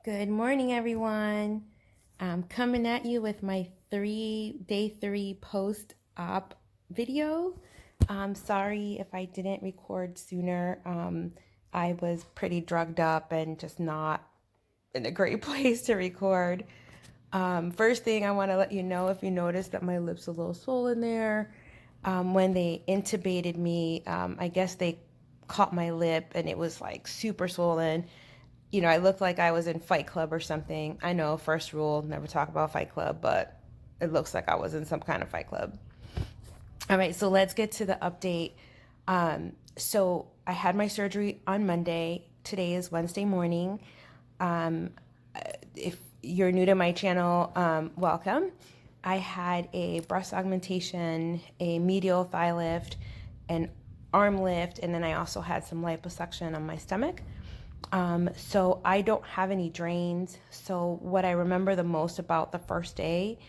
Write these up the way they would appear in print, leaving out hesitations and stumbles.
Good morning, everyone. I'm coming at you with my day three post-op video. I'm sorry if I didn't record sooner. I was pretty drugged up and just not in a great place to record. First thing I want to let you know, if you notice that my lips a little swollen there, when they intubated me, I guess they caught my lip and it was like super swollen. I looked like I was in Fight Club or something. I know, first rule, never talk about Fight Club, but it looks like I was in some kind of Fight Club. All right, so let's get to the update. So I had my surgery on Monday. Today is Wednesday morning. Um, if you're new to my channel, welcome. I had a breast augmentation, a medial thigh lift, an arm lift, and then I also had some liposuction on my stomach. So I don't have any drains. So what I remember the most about the first day,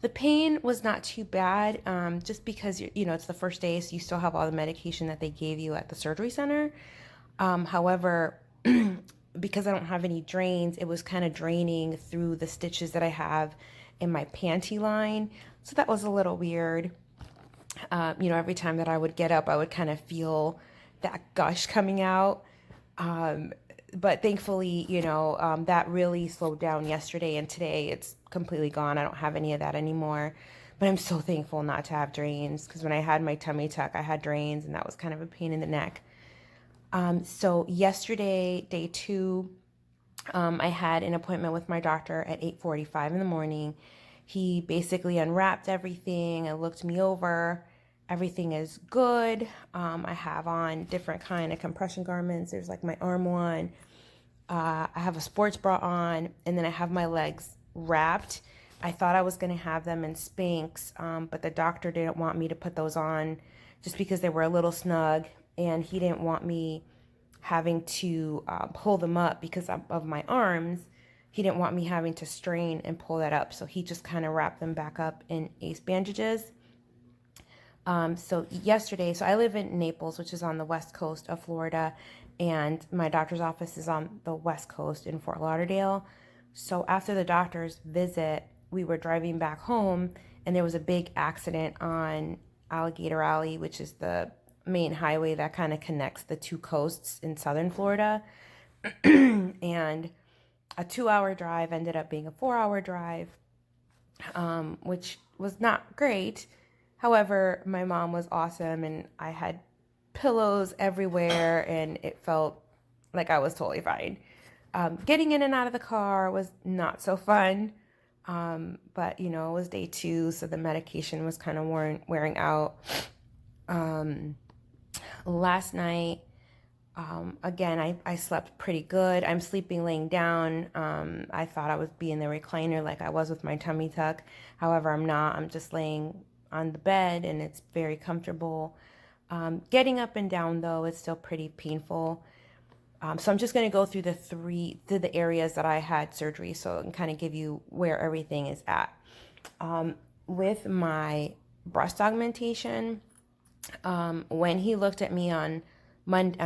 the pain was not too bad, just because it's the first day, so you still have all the medication that they gave you at the surgery center. However, because I don't have any drains, it was kind of draining through the stitches that I have in my panty line. So that was a little weird. Every time that I would get up, I would kind of feel that gush coming out. But thankfully, that really slowed down yesterday, and today it's completely gone. I don't have any of that anymore. But I'm so thankful not to have drains, because when I had my tummy tuck, I had drains, and that was kind of a pain in the neck. So yesterday, day two, I had an appointment with my doctor at 8:45 in the morning. He basically unwrapped everything and looked me over. Everything is good. I have on different kind of compression garments. There's like my arm one. I have a sports bra on, and then I have my legs wrapped. I thought I was going to have them in Spanx, but the doctor didn't want me to put those on just because they were a little snug, and he didn't want me having to pull them up because of my arms. He didn't want me having to strain and pull that up, so he just kind of wrapped them back up in ace bandages. So yesterday, so I live in Naples, which is on the west coast of Florida, and my doctor's office is on the west coast in Fort Lauderdale. So after the doctor's visit, we were driving back home, and there was a big accident on Alligator Alley, which is the main highway that kind of connects the two coasts in southern Florida. And a 2-hour drive ended up being a 4-hour drive, which was not great. However, my mom was awesome, and I had pillows everywhere, and it felt like I was totally fine. Getting in and out of the car was not so fun, but it was day two, so the medication was kind of wearing out. Last night, again, I slept pretty good. I'm sleeping laying down. I thought I would be in the recliner like I was with my tummy tuck. However, I'm not. I'm just laying on the bed, and it's very comfortable. Getting up and down, though, is still pretty painful. So I'm just going to go through the areas that I had surgery, so I can kind of give you where everything is at. With my breast augmentation, when he looked at me on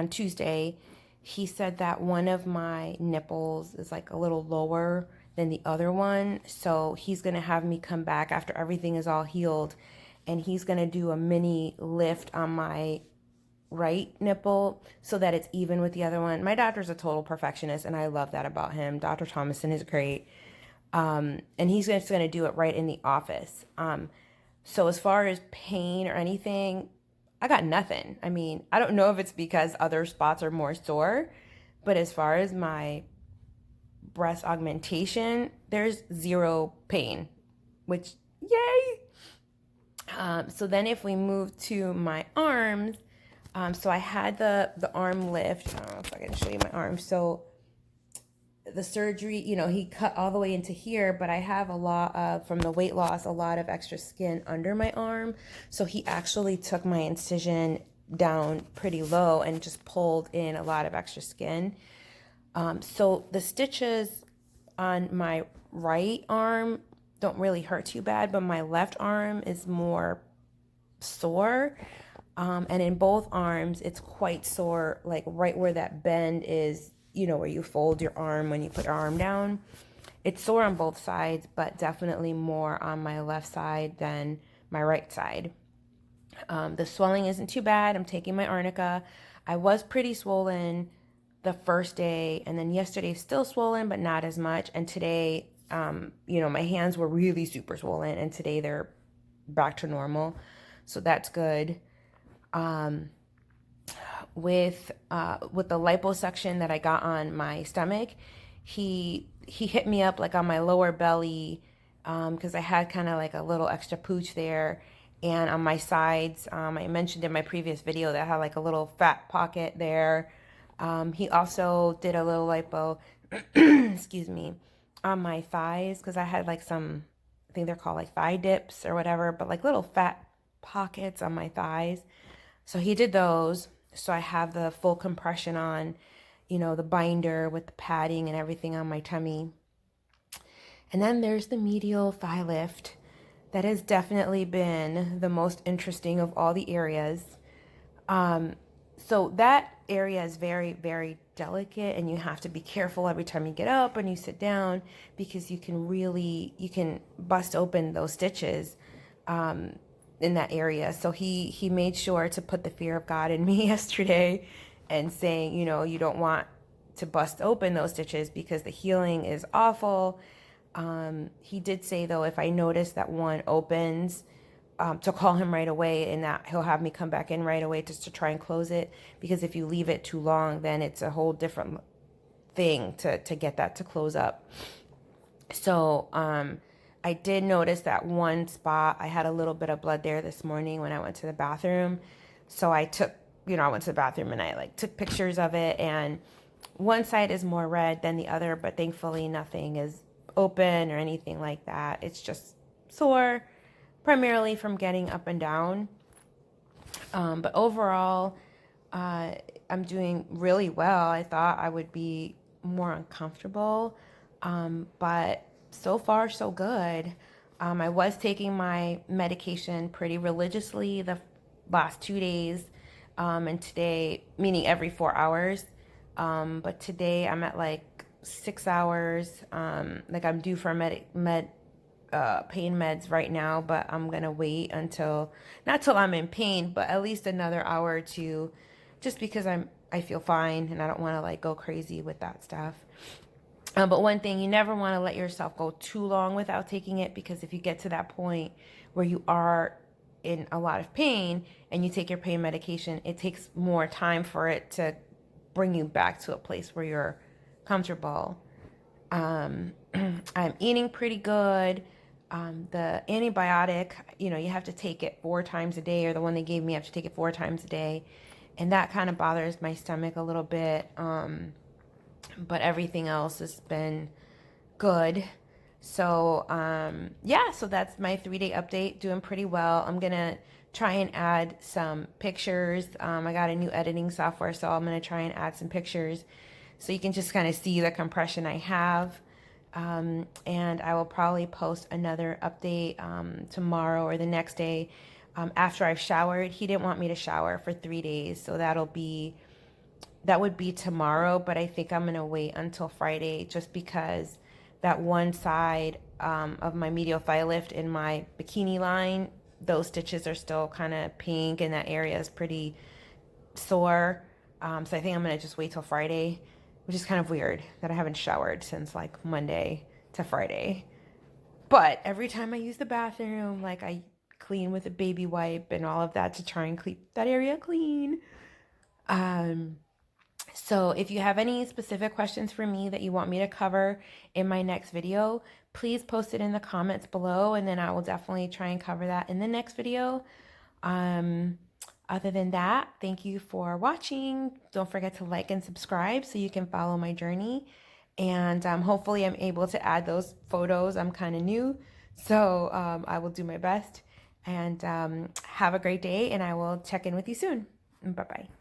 Tuesday, he said that one of my nipples is like a little lower than the other one. So he's going to have me come back after everything is all healed, and he's going to do a mini lift on my right nipple so that it's even with the other one. My doctor's a total perfectionist, and I love that about him. Dr. Thomason is great. And he's just going to do it right in the office. So as far as pain or anything, I got nothing. I mean, I don't know if it's because other spots are more sore, but as far as my breast augmentation, there's zero pain, which, yay! So then if we move to my arms, so I had the arm lift. I don't know if I can show you my arm. So the surgery, he cut all the way into here, but I have from the weight loss, a lot of extra skin under my arm. So he actually took my incision down pretty low and just pulled in a lot of extra skin. So the stitches on my right arm don't really hurt too bad, but my left arm is more sore. And in both arms, it's quite sore, like right where that bend is you know, where you fold your arm when you put your arm down. It's sore on both sides, but definitely more on my left side than my right side. The swelling isn't too bad. I'm taking my arnica. I was pretty swollen the first day, and then yesterday still swollen, but not as much. And today, you know, my hands were really super swollen, and today they're back to normal. So that's good. With the liposuction that I got on my stomach, he hit me up like on my lower belly, because I had kind of like a little extra pooch there, and on my sides. I mentioned in my previous video that I had like a little fat pocket there. He also did a little lipo, excuse me, on my thighs, because I had like some, I think they're called like thigh dips or whatever, but like little fat pockets on my thighs. So he did those. So I have the full compression on, you know, the binder with the padding and everything on my tummy. And then there's the medial thigh lift. That has definitely been the most interesting of all the areas. So that area is very, very delicate, and you have to be careful every time you get up and you sit down, because you can bust open those stitches in that area. So he made sure to put the fear of God in me yesterday, and saying, you know, you don't want to bust open those stitches because the healing is awful. He did say, though, if I notice that one opens, to call him right away, and that he'll have me come back in right away just to try and close it, because if you leave it too long, then it's a whole different thing to get that to close up. So I did notice that one spot, I had a little bit of blood there this morning when I went to the bathroom. So I took, you know, I went to the bathroom and I like took pictures of it, and one side is more red than the other, but thankfully nothing is open or anything like that. It's just sore, primarily from getting up and down. But overall, I'm doing really well. I thought I would be more uncomfortable, but so far so good. I was taking my medication pretty religiously the last 2 days, and today, meaning every 4 hours. But today I'm at like 6 hours. Like I'm due for pain meds right now, but I'm gonna wait until, not till I'm in pain, but at least another hour or two, just because I feel fine and I don't want to like go crazy with that stuff. But one thing, you never want to let yourself go too long without taking it, because if you get to that point where you are in a lot of pain and you take your pain medication, it takes more time for it to bring you back to a place where you're comfortable. I'm eating pretty good. The antibiotic, you know, you have to take it 4 times a day, or the one they gave me, I have to take it 4 times a day. And that kind of bothers my stomach a little bit. But everything else has been good. So, yeah, so that's my 3-day update. Doing pretty well. I'm going to try and add some pictures. I got a new editing software, so I'm going to try and add some pictures so you can just kind of see the compression I have. And I will probably post another update tomorrow or the next day after I've showered. He didn't want me to shower for 3 days, so that would be tomorrow, but I think I'm going to wait until Friday, just because that one side of my medial thigh lift in my bikini line, those stitches are still kind of pink, and that area is pretty sore. So I think I'm going to just wait till Friday, which is kind of weird that I haven't showered since like Monday to Friday. But every time I use the bathroom, like I clean with a baby wipe and all of that to try and keep that area clean. So if you have any specific questions for me that you want me to cover in my next video, please post it in the comments below, and then I will definitely try and cover that in the next video. Other than that, thank you for watching. Don't forget to like and subscribe so you can follow my journey. And hopefully I'm able to add those photos. I'm kind of new, so I will do my best. And have a great day, and I will check in with you soon. Bye-bye.